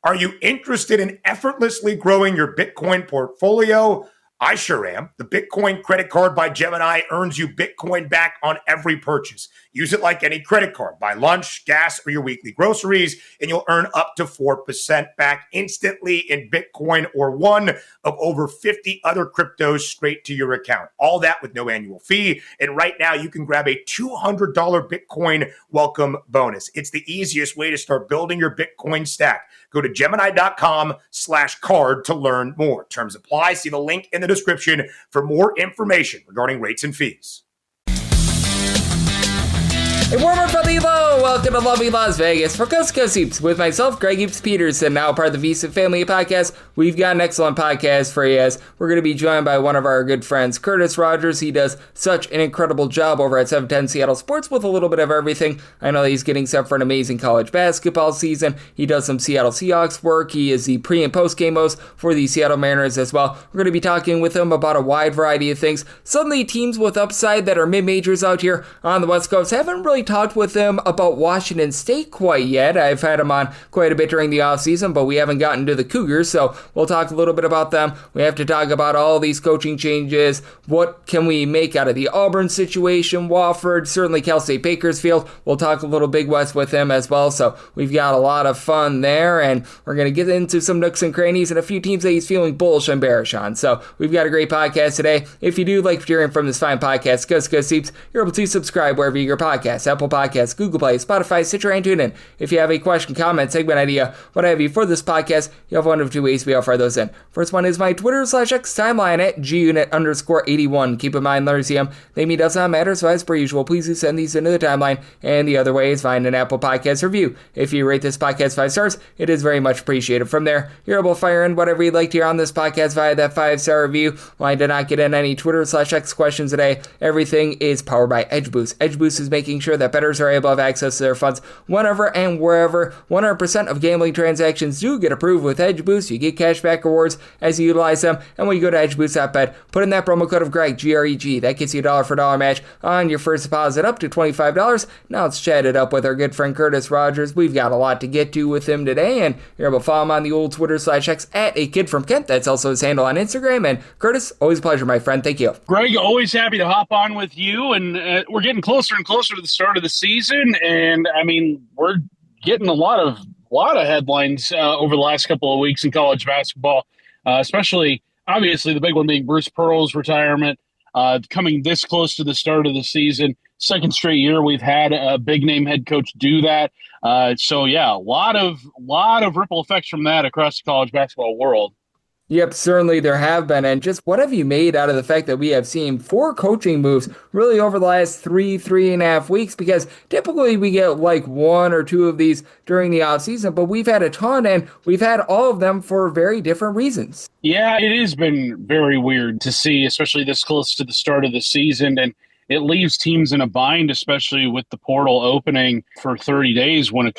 Are you interested in effortlessly growing your Bitcoin portfolio? I sure am. The Bitcoin credit card by Gemini earns you Bitcoin back on every purchase. Use it like any credit card. Buy lunch, gas, or your weekly groceries, and you'll earn up to 4% back instantly in Bitcoin or one of over 50 other cryptos straight to your account. All that with no annual fee. And right now, you can grab a $200 Bitcoin welcome bonus. It's the easiest way to start building your Bitcoin stack. Go to Gemini.com/card to learn more. Terms apply. See the link in the description for more information regarding rates and fees. A warmer from the low. Welcome to lovely Las Vegas for Coast to Coast Heaps with myself, Greg Heaps Peterson, now part of the VSiN Family Podcast. We've got an excellent podcast for you as we're going to be joined by one of our good friends, Curtis Rogers. He does such an incredible job over at 710 Seattle Sports with a little bit of everything. I know he's getting set for an amazing college basketball season. He does some Seattle Seahawks work. He is the pre- and post-game host for the Seattle Mariners as well. We're going to be talking with him about a wide variety of things. Suddenly, teams with upside that are mid-majors out here on the West Coast haven't really talked with him about Washington State quite yet. I've had him on quite a bit during the offseason, but we haven't gotten to the Cougars, so we'll talk a little bit about them. We have to talk about all these coaching changes. What can we make out of the Auburn situation, Wofford, certainly Cal State Bakersfield. We'll talk a little Big West with him as well, so we've got a lot of fun there, and we're going to get into some nooks and crannies and a few teams that he's feeling bullish and bearish on. So we've got a great podcast today. If you do like hearing from this fine podcast, Coast to Coast Heaps, you're able to subscribe wherever you get your podcasts, Apple Podcasts, Google Play, Spotify, Stitcher, and TuneIn. If you have a question, comment, segment idea, what have you for this podcast, you have one of two ways we offer those in. First one is my Twitter/X timeline at gunit_81. Keep in mind, Larsium, name does not matter, so as per usual, please do send these into the timeline. And the other way is find an Apple Podcast review. If you rate this podcast 5 stars, it is very much appreciated. From there, you're able to fire in whatever you'd like to hear on this podcast via that 5-star review. Well, I did not get in any Twitter/X questions today. Everything is powered by EdgeBoost. EdgeBoost is making sure that bettors are able to have access to their funds whenever and wherever. 100% of gambling transactions do get approved with EdgeBoost. You get cashback rewards as you utilize them. And when you go to edgeboost.bet, put in that promo code of Greg, G-R-E-G. That gets you a $1 match on your first deposit up to $25. Now let's chat it up with our good friend Curtis Rogers. We've got a lot to get to with him today, and you're able to follow him on the old Twitter/X at a kid from Kent. That's also his handle on Instagram. And Curtis, always a pleasure, my friend. Thank you. Greg, always happy to hop on with you. And we're getting closer and closer to the start of the season. And I mean, we're getting a lot of headlines over the last couple of weeks in college basketball, especially obviously the big one being Bruce Pearl's retirement, coming this close to the start of the season. Second straight year we've had a big name head coach do that. So yeah, a lot of ripple effects from that across the college basketball world. Yep, certainly there have been. And just what have you made out of the fact that we have seen 4 coaching moves really over the last 3.5 weeks? Because typically we get like 1 or 2 of these during the offseason, but we've had a ton, and we've had all of them for very different reasons. Yeah, it has been very weird to see, especially this close to the start of the season. And it leaves teams in a bind, especially with the portal opening for 30 days when a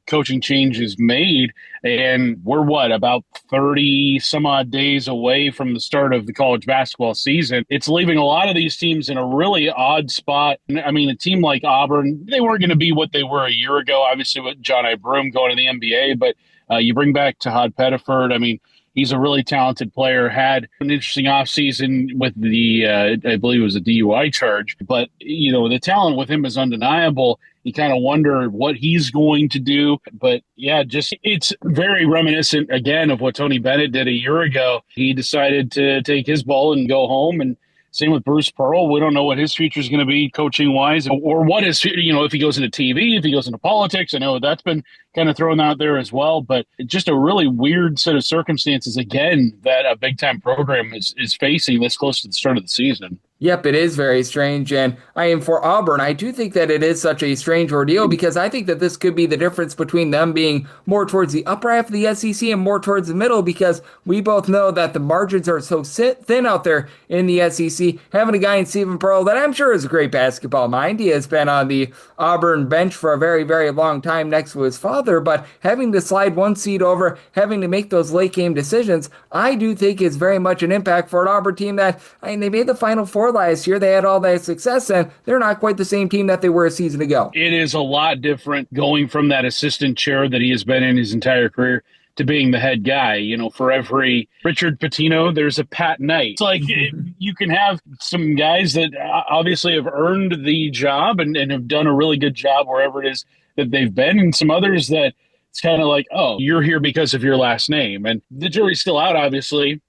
coaching change is made. And we're about 30 some odd days away from the start of the college basketball season. It's leaving a lot of these teams in a really odd spot. I mean, a team like Auburn, they weren't going to be what they were a year ago, obviously with John I. Broome going to the NBA, but you bring back Tahad Pettiford. I mean, he's a really talented player, had an interesting offseason with the, I believe it was a DUI charge. But, you know, the talent with him is undeniable. You kind of wonder what he's going to do. But, yeah, just it's very reminiscent, again, of what Tony Bennett did a year ago. He decided to take his ball and go home. And same with Bruce Pearl. We don't know what his future is going to be coaching-wise, or what is, you know, if he goes into TV, if he goes into politics. I know that's been kind of thrown out there as well, but just a really weird set of circumstances, again, that a big-time program is facing this close to the start of the season. Yep, it is very strange, and for Auburn, I do think that it is such a strange ordeal because I think that this could be the difference between them being more towards the upper half of the SEC and more towards the middle, because we both know that the margins are so thin out there in the SEC. Having a guy in Stephen Pearl that I'm sure is a great basketball mind. He has been on the Auburn bench for a very, very long time next to his father, but having to slide one seed over, having to make those late game decisions, I do think is very much an impact for an Auburn team that, they made the Final Four last year. They had all that success, and they're not quite the same team that they were a season ago. It is a lot different going from that assistant chair that he has been in his entire career to being the head guy. You know, for every Richard Pitino, there's a Pat Knight. It's like you can have some guys that obviously have earned the job and have done a really good job wherever it is that they've been, and some others that it's kind of like, oh, you're here because of your last name. And the jury's still out, obviously,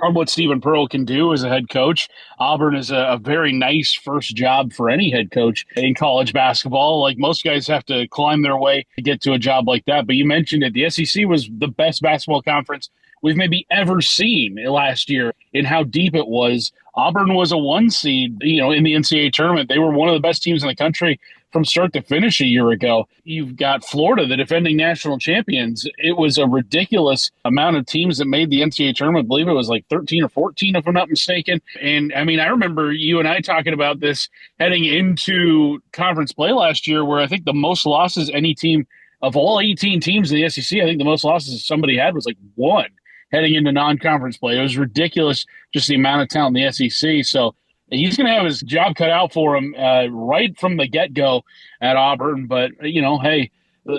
on what Stephen Pearl can do as a head coach. Auburn is a very nice first job for any head coach in college basketball. Like, most guys have to climb their way to get to a job like that. But you mentioned it. The SEC was the best basketball conference we've maybe ever seen last year in how deep it was. Auburn was a 1 seed, in the NCAA tournament. They were one of the best teams in the country from start to finish a year ago. You've got Florida, the defending national champions. It was a ridiculous amount of teams that made the NCAA tournament. I believe it was like 13 or 14, if I'm not mistaken. And I mean, I remember you and I talking about this heading into conference play last year, where I think the most losses any team of all 18 teams in the SEC, I think the most losses somebody had was like 1 heading into non-conference play. It was ridiculous, just the amount of talent in the SEC. So he's going to have his job cut out for him right from the get-go at Auburn. But, hey,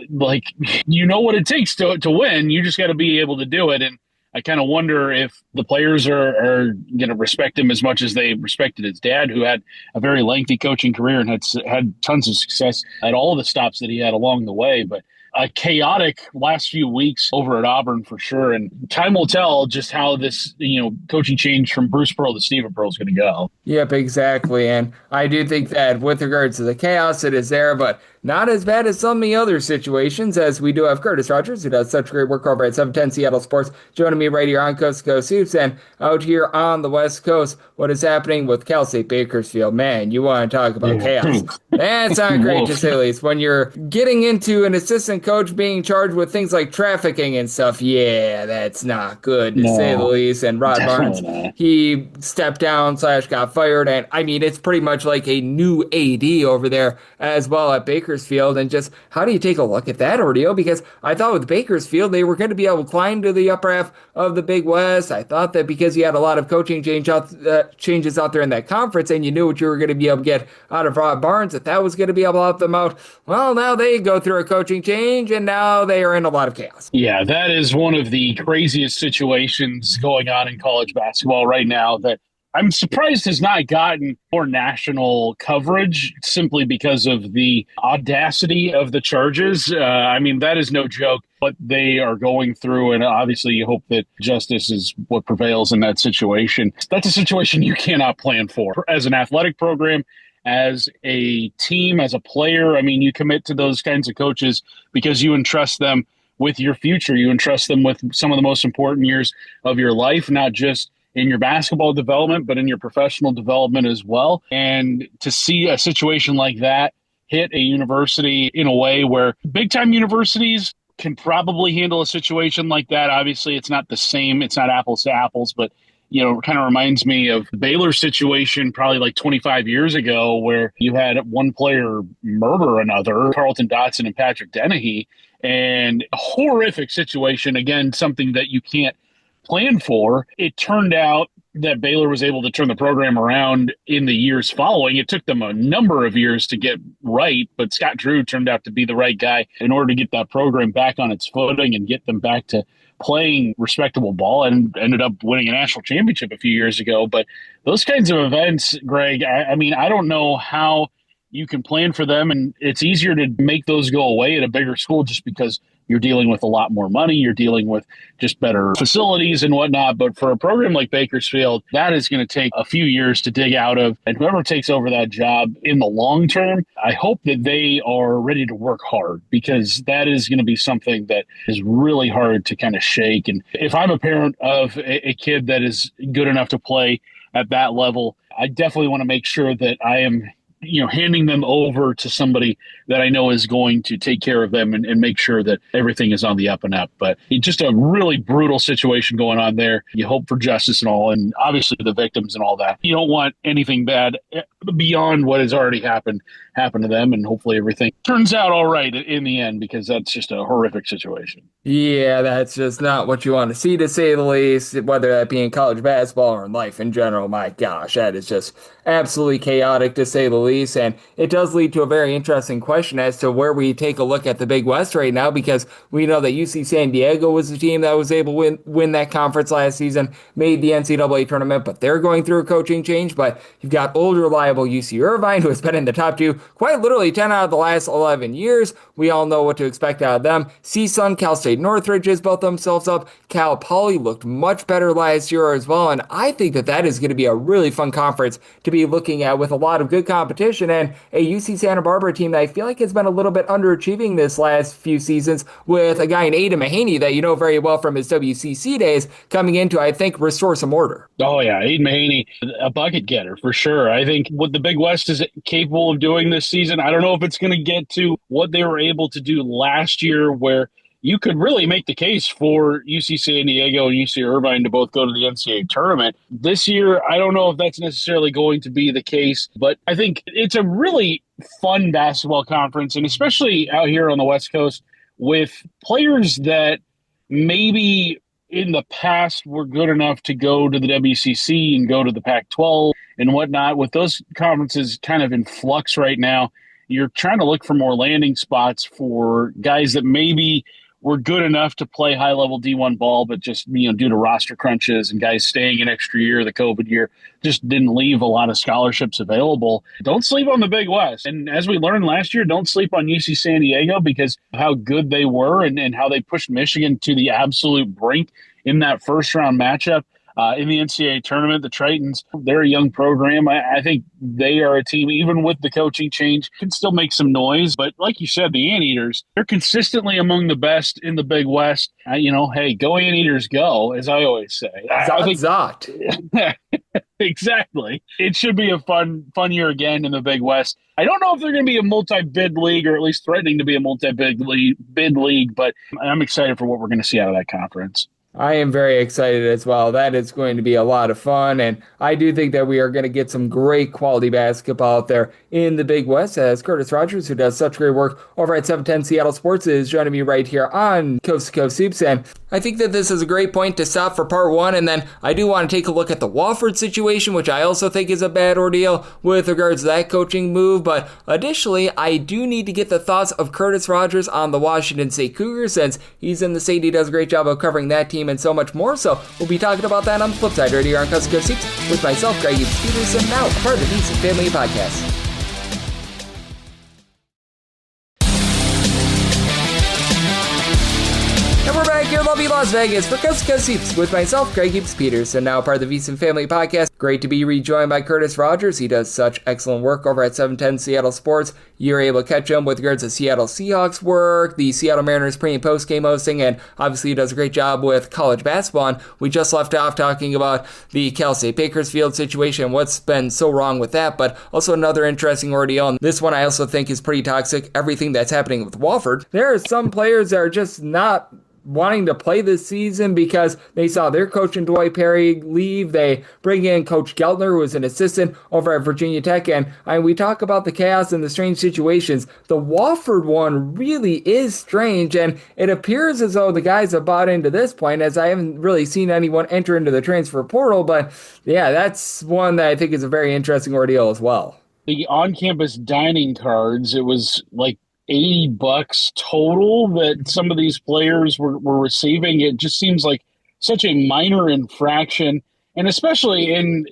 like, what it takes to win. You just got to be able to do it. And I kind of wonder if the players are going to respect him as much as they respected his dad, who had a very lengthy coaching career and had tons of success at all the stops that he had along the way. But a chaotic last few weeks over at Auburn for sure. And time will tell just how this, coaching change from Bruce Pearl to Stephen Pearl is going to go. Yep, exactly. And I do think that with regards to the chaos, it is there, but not as bad as some of the other situations, as we do have Curtis Rogers, who does such great work over at 710 Seattle Sports, joining me right here on Coast to Coast Hoops. And out here on the West Coast, what is happening with Cal State Bakersfield? Man, you want to talk about chaos. That's not great, to say the least. When you're getting into an assistant coach being charged with things like trafficking and stuff, yeah, that's not good, to say the least. And Rod Barnes, he stepped down / got fired. And I mean, it's pretty much like a new AD over there as well at Bakersfield. And just how do you take a look at that ordeal? Because I thought with Bakersfield, they were going to be able to climb to the upper half of the Big West. I thought that because you had a lot of coaching changes out there in that conference, and you knew what you were going to be able to get out of Rod Barnes, that was going to be able to help them out. Well, now they go through a coaching change, and now they are in a lot of chaos. Yeah, that is one of the craziest situations going on in college basketball right now that I'm surprised has not gotten more national coverage, simply because of the audacity of the charges. I mean, that is no joke what they are going through. And obviously you hope that justice is what prevails in that situation. That's a situation you cannot plan for as an athletic program, as a team, as a player. I mean, you commit to those kinds of coaches because you entrust them with your future. You entrust them with some of the most important years of your life, not just in your basketball development, but in your professional development as well. And to see a situation like that hit a university in a way where big-time universities can probably handle a situation like that. Obviously, it's not the same. It's not apples to apples, but it kind of reminds me of the Baylor situation probably like 25 years ago, where you had one player murder another, Carlton Dotson and Patrick Dennehy, and a horrific situation. Again, something that you can't plan for. It turned out that Baylor was able to turn the program around in the years following. It took them a number of years to get right, but Scott Drew turned out to be the right guy in order to get that program back on its footing and get them back to playing respectable ball, and ended up winning a national championship a few years ago. But those kinds of events, Greg, I mean, I don't know how you can plan for them, and it's easier to make those go away at a bigger school just because you're dealing with a lot more money. You're dealing with just better facilities and whatnot. But for a program like Bakersfield, that is going to take a few years to dig out of. And whoever takes over that job in the long term, I hope that they are ready to work hard, because that is going to be something that is really hard to kind of shake. And if I'm a parent of a kid that is good enough to play at that level, I definitely want to make sure that I am handing them over to somebody that I know is going to take care of them and make sure that everything is on the up and up. But it's just a really brutal situation going on there. You hope for justice and all, and obviously the victims and all that. You don't want anything bad beyond what has already happened happen to them, and hopefully everything turns out all right in the end, because that's just a horrific situation. Yeah, that's just not what you want to see, to say the least, whether that be in college basketball or in life in general. My gosh, that is just absolutely chaotic, to say the least. And it does lead to a very interesting question as to where we take a look at the Big West right now, because we know that UC San Diego was the team that was able to win that conference last season, made the NCAA tournament, but they're going through a coaching change. But you've got old, reliable UC Irvine, who has been in the top two quite literally 10 out of the last 11 years. We all know what to expect out of them. CSUN, Cal State Northridge has built themselves up. Cal Poly looked much better last year as well, and I think that that is going to be a really fun conference to be looking at, with a lot of good competition, and a UC Santa Barbara team that I feel like has been a little bit underachieving this last few seasons, with a guy in Aidan Mahaney that you know very well from his WCC days coming in to, I think, restore some order. Oh, yeah. Aidan Mahaney, a bucket getter for sure. I think what the Big West is capable of doing this season, I don't know if it's going to get to what they were able to do last year, where you could really make the case for UC San Diego and UC Irvine to both go to the NCAA tournament. This year, I don't know if that's necessarily going to be the case, but I think it's a really fun basketball conference, and especially out here on the West Coast, with players that maybe in the past were good enough to go to the WCC and go to the Pac-12 and whatnot. With those conferences kind of in flux right now, you're trying to look for more landing spots for guys that maybe were good enough to play high-level D1 ball, but just, due to roster crunches and guys staying an extra year, the COVID year, just didn't leave a lot of scholarships available. Don't sleep on the Big West. And as we learned last year, don't sleep on UC San Diego, because of how good they were and how they pushed Michigan to the absolute brink in that first-round matchup. In the NCAA tournament, the Tritons, they're a young program. I think they are a team, even with the coaching change, can still make some noise. But like you said, the Anteaters, they're consistently among the best in the Big West. Hey, go Anteaters, go, as I always say. Zot. Exactly. It should be a fun year again in the Big West. I don't know if they're going to be a multi-bid league, or at least threatening to be a multi-bid league, but I'm excited for what we're going to see out of that conference. I am very excited as well. That is going to be a lot of fun, and I do think that we are going to get some great quality basketball out there in the Big West, as Curtis Rogers, who does such great work over at 710 Seattle Sports, is joining me right here on Coast to Coast Hoops. And I think that this is a great point to stop for part one, and then I do want to take a look at the Wofford situation, which I also think is a bad ordeal with regards to that coaching move. But additionally, I do need to get the thoughts of Curtis Rogers on the Washington State Cougars, since he's in the state. He does a great job of covering that team and so much more. So we'll be talking about that on the flip side right here on Coast to Coast Hoops with myself, Greg Peterson, now part of the VSiN Family Podcast. And we're back here in lovely Las Vegas for Coast to Coast Hoops with myself, Greg Peterson, now part of the VSiN Family Podcast. Great to be rejoined by Curtis Rogers. He does such excellent work over at 710 Seattle Sports. You're able to catch him with regards to Seattle Seahawks work, the Seattle Mariners pre- and post-game hosting, and obviously he does a great job with college basketball. And we just left off talking about the Cal State Bakersfield situation, what's been so wrong with that, but also another interesting ordeal. And this one I also think is pretty toxic, everything that's happening with Wofford. There are some players that are just not wanting to play this season because they saw their coach in Dwight Perry leave. They bring in Coach Geltner, who was an assistant over at Virginia Tech, and we talk about the chaos and the strange situations. The Wofford one really is strange, and it appears as though the guys have bought into this point, as I haven't really seen anyone enter into the transfer portal, but yeah, that's one that I think is a very interesting ordeal as well. The on-campus dining cards, it was like $80 total that some of these players were receiving. It just seems like such a minor infraction. And especially in,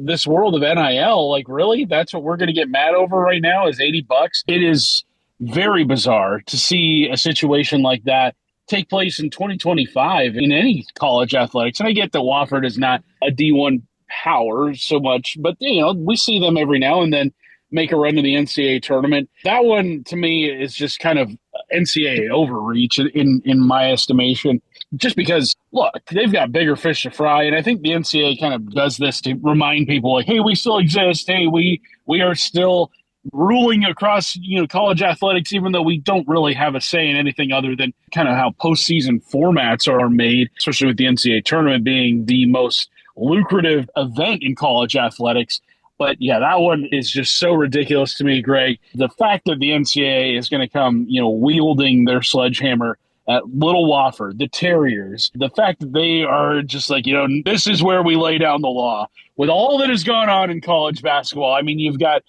this world of NIL, like, really, that's what we're going to get mad over right now is $80. It is very bizarre to see a situation like that take place in 2025 in any college athletics. And I get that Wofford is not a D1 power so much, but, we see them every now and then make a run to the NCAA tournament. That one, to me, is just kind of NCAA overreach in my estimation, just because, look, they've got bigger fish to fry, and I think the NCAA kind of does this to remind people, like, hey, we still exist. Hey, we are still ruling across, college athletics, even though we don't really have a say in anything other than kind of how postseason formats are made, especially with the NCAA tournament being the most lucrative event in college athletics. But yeah, that one is just so ridiculous to me, Greg. The fact that the NCAA is going to come, wielding their sledgehammer at Little Wofford, the Terriers, the fact that they are just like, this is where we lay down the law. With all that has gone on in college basketball, I mean, you've got,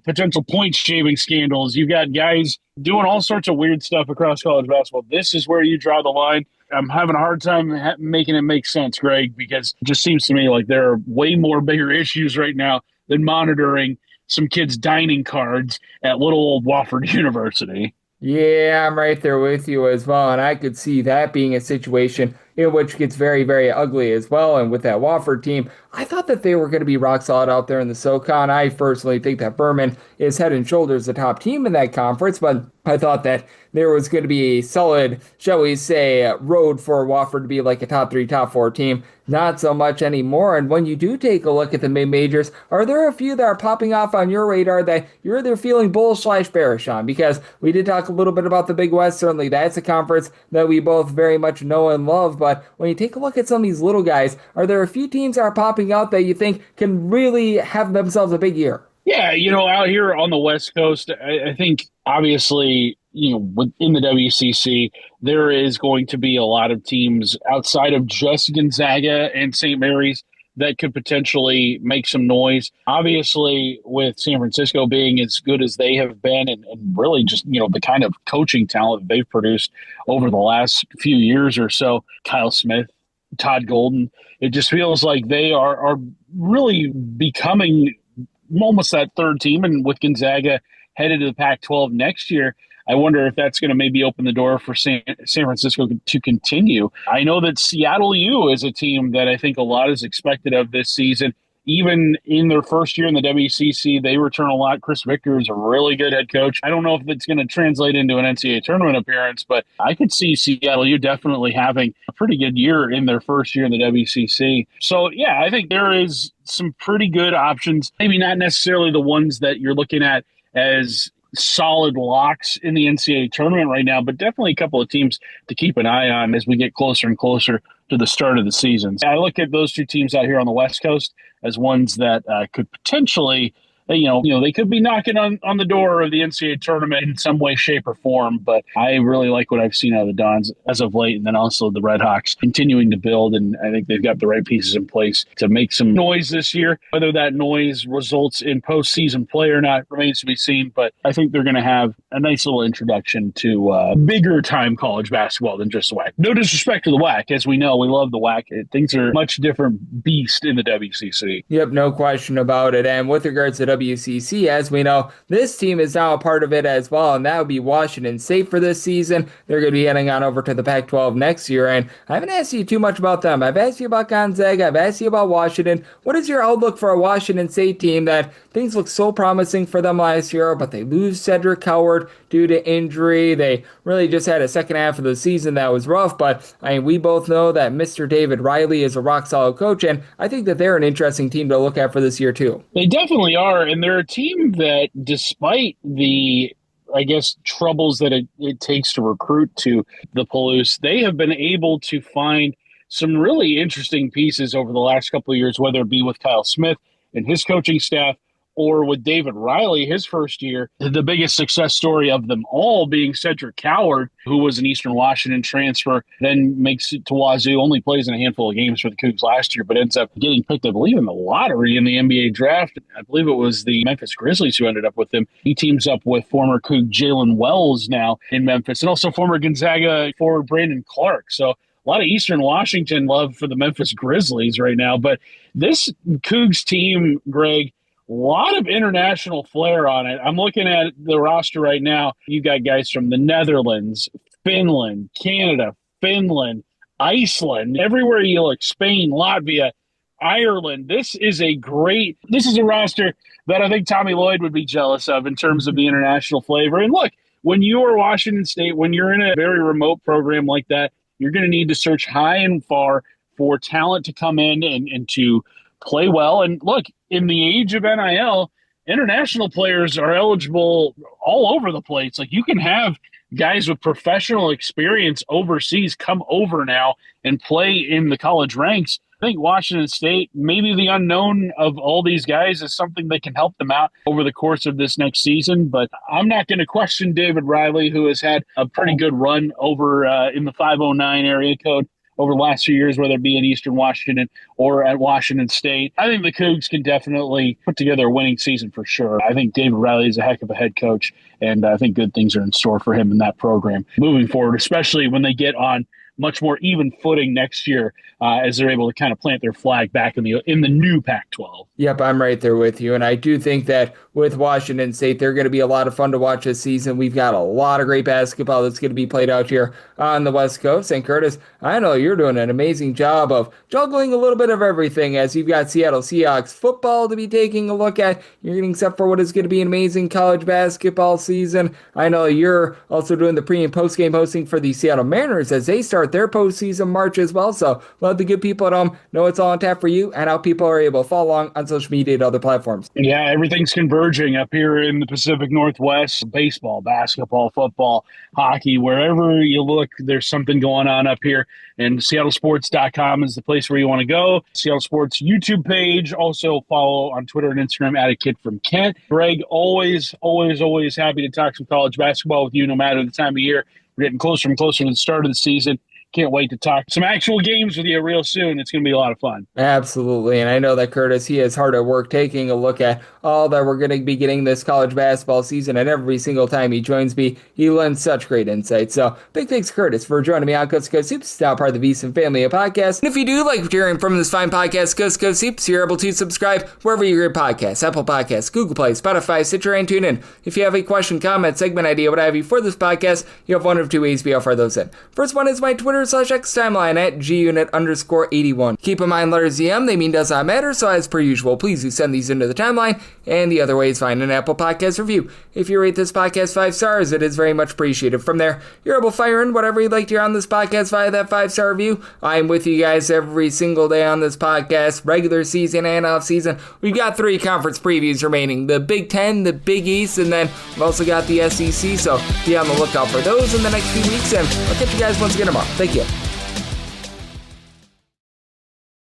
potential point shaving scandals. You've got guys doing all sorts of weird stuff across college basketball. This is where you draw the line. I'm having a hard time making it make sense, Greg, because it just seems to me like there are way more bigger issues right now than monitoring some kids' dining cards at little old Wofford University. Yeah, I'm right there with you as well. And I could see that being a situation in which gets very, very ugly as well. And with that Wofford team, I thought that they were going to be rock solid out there in the SoCon. I personally think that Furman is head and shoulders the top team in that conference, but I thought that there was going to be a solid, shall we say, road for Wofford to be like a top 3, top 4 team. Not so much anymore. And when you do take a look at the mid-majors, are there a few that are popping off on your radar that you're either feeling bullish/bearish on? Because we did talk a little bit about the Big West. Certainly that's a conference that we both very much know and love. But when you take a look at some of these little guys, are there a few teams that are popping out that you think can really have themselves a big year? Yeah, out here on the West Coast, I think obviously, within the WCC, there is going to be a lot of teams outside of just Gonzaga and St. Mary's that could potentially make some noise. Obviously, with San Francisco being as good as they have been and really just, the kind of coaching talent that they've produced over the last few years or so, Kyle Smith, Todd Golden, it just feels like they are really becoming almost that third team. And with Gonzaga headed to the Pac-12 next year, I wonder if that's going to maybe open the door for San Francisco to continue. I know that Seattle U is a team that I think a lot is expected of this season. Even in their first year in the WCC, they return a lot. Chris Victor is a really good head coach. I don't know if it's going to translate into an NCAA tournament appearance, but I could see Seattle U definitely having a pretty good year in their first year in the WCC. So, yeah, I think there is some pretty good options. Maybe not necessarily the ones that you're looking at as solid locks in the NCAA tournament right now, but definitely a couple of teams to keep an eye on as we get closer and closer to the start of the season. I look at those two teams out here on the West Coast as ones that could potentially, they could be knocking on the door of the NCAA tournament in some way, shape, or form. But I really like what I've seen out of the Dons as of late, and then also the Red Hawks continuing to build. And I think they've got the right pieces in place to make some noise this year. Whether that noise results in postseason play or not remains to be seen. But I think they're going to have a nice little introduction to bigger time college basketball than just the WAC. No disrespect to the WAC. As we know, we love the WAC. Things are a much different beast in the WCC. Yep, no question about it. And with regards to WCC, as we know, this team is now a part of it as well, and that would be Washington State for this season. They're going to be heading on over to the Pac-12 next year, and I haven't asked you too much about them. I've asked you about Gonzaga, I've asked you about Washington. What is your outlook for a Washington State team that things look so promising for them last year, but they lose Cedric Coward due to injury? They really just had a second half of the season that was rough, but we both know that Mr. David Riley is a rock-solid coach, and I think that they're an interesting team to look at for this year, too. They definitely are, and they're a team that, despite the, troubles that it takes to recruit to the Palouse, they have been able to find some really interesting pieces over the last couple of years, whether it be with Kyle Smith and his coaching staff, or with David Riley, his first year. The biggest success story of them all being Cedric Coward, who was an Eastern Washington transfer, then makes it to Wazoo, only plays in a handful of games for the Cougs last year, but ends up getting picked, I believe, in the lottery in the NBA draft. I believe it was the Memphis Grizzlies who ended up with him. He teams up with former Coug Jalen Wells now in Memphis, and also former Gonzaga forward Brandon Clark. So a lot of Eastern Washington love for the Memphis Grizzlies right now. But this Cougs team, Greg, a lot of international flair on it. I'm looking at the roster right now. You got guys from the Netherlands, Finland, Canada, Finland, Iceland, everywhere you look, Spain, Latvia, Ireland. This is a roster that I think Tommy Lloyd would be jealous of in terms of the international flavor. And look, when you are Washington State, when you're in a very remote program like that, you're going to need to search high and far for talent to come in and to play well. And look, in the age of NIL, international players are eligible all over the place. Like, you can have guys with professional experience overseas come over now and play in the college ranks I think Washington State, maybe the unknown of all these guys is something that can help them out over the course of this next season. But I'm not going to question David Riley, who has had a pretty good run over in the 509 area code over the last few years, whether it be in Eastern Washington or at Washington State. I think the Cougs can definitely put together a winning season for sure. I think David Riley is a heck of a head coach, and I think good things are in store for him in that program moving forward, especially when they get on much more even footing next year as they're able to kind of plant their flag back in the new Pac-12. Yep, I'm right there with you. And I do think that with Washington State, they're going to be a lot of fun to watch this season. We've got a lot of great basketball that's going to be played out here on the West Coast. And Curtis, I know you're doing an amazing job of juggling a little bit of everything as you've got Seattle Seahawks football to be taking a look at. You're getting set for what is going to be an amazing college basketball season. I know you're also doing the pre and post game hosting for the Seattle Mariners as they start their postseason march as well. So let the good people at home know it's all on tap for you and how people are able to follow along on social media and other platforms. Yeah, everything's converging up here in the Pacific Northwest. Baseball, basketball, football, hockey, wherever you look, there's something going on up here. And SeattleSports.com is the place where you want to go. Seattle Sports YouTube page. Also follow on Twitter and Instagram at A Kid From Kent. Greg, always happy to talk some college basketball with you no matter the time of year. We're getting closer and closer to the start of the season. Can't wait to talk some actual games with you real soon. It's going to be a lot of fun. Absolutely. And I know that Curtis, he is hard at work taking a look at all that we're going to be getting this college basketball season. And every single time he joins me, he lends such great insight. So big thanks, Curtis, for joining me on Coast to Coast Hoops, now part of the VSiN Family Podcast. And if you do like hearing from this fine podcast, Coast to Coast Hoops, you're able to subscribe wherever you get podcasts, Apple Podcasts, Google Play, Spotify, Stitcher, and TuneIn. If you have a question, comment, segment idea, what have you for this podcast, you have one of two ways we offer those in. First one is my Twitter/X timeline at gunit_81. Keep in mind, letters EM, they mean does not matter, so as per usual, please do send these into the timeline. And the other way is find an Apple Podcast review. If you rate this podcast 5 stars, it is very much appreciated. From there, you're able to fire in whatever you'd like to hear on this podcast via that 5-star review. I'm with you guys every single day on this podcast, regular season and off season. We've got 3 conference previews remaining, the Big Ten, the Big East, and then we've also got the SEC, so be on the lookout for those in the next few weeks, and I'll catch you guys once again tomorrow. Thank you.